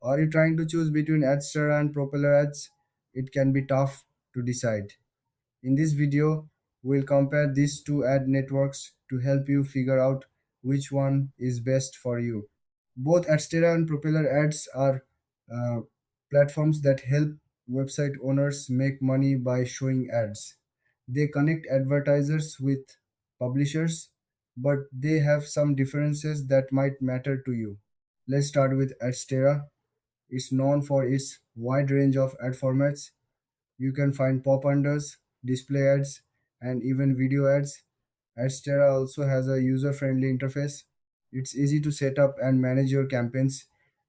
Are you trying to choose between Adsterra and Propeller ads? It can be tough to decide. In this video, we'll compare these two ad networks to help you figure out which one is best for you. Both Adsterra and Propeller ads are uh, platforms that help website owners make money by showing ads. They connect advertisers with publishers, but they have some differences that might matter to you. Let's start with Adsterra. It's known for its wide range of ad formats. You can find pop unders, display ads, and even video ads. Adsterra also has a user-friendly interface. It's easy to set up and manage your campaigns.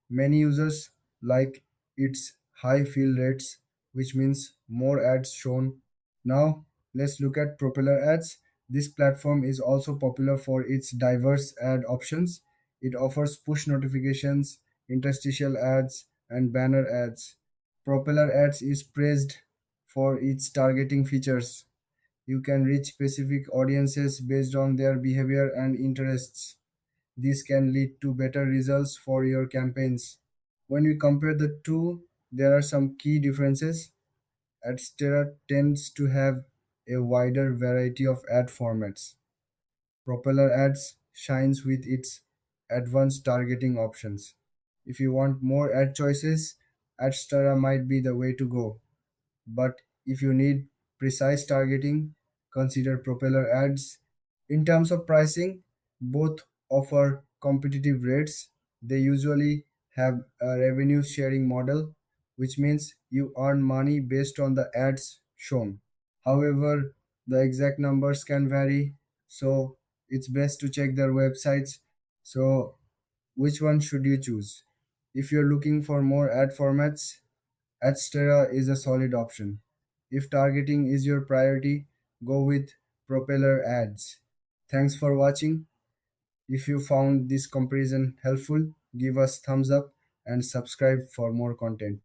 Many users like its high fill rates, which means more ads shown. Now, let's look at Propeller Ads. This platform is also popular for its diverse ad options. It offers push notifications, interstitial ads, and banner ads. Propeller Ads is praised for its targeting features. You can reach specific audiences based on their behavior and interests. This can lead to better results for your campaigns. When we compare the two, there are some key differences. Adsterra tends to have a wider variety of ad formats. Propeller Ads shines with its advanced targeting options. If you want more ad choices, Adsterra might be the way to go. But if you need precise targeting, consider Propeller Ads. In terms of pricing, both offer competitive rates. They usually have a revenue sharing model, which means you earn money based on the ads shown. However, the exact numbers can vary, so it's best to check their websites. So, which one should you choose? If you're looking for more ad formats, Adsterra is a solid option. If targeting is your priority, go with Propeller Ads. Thanks for watching. If you found this comparison helpful, give us thumbs up and subscribe for more content.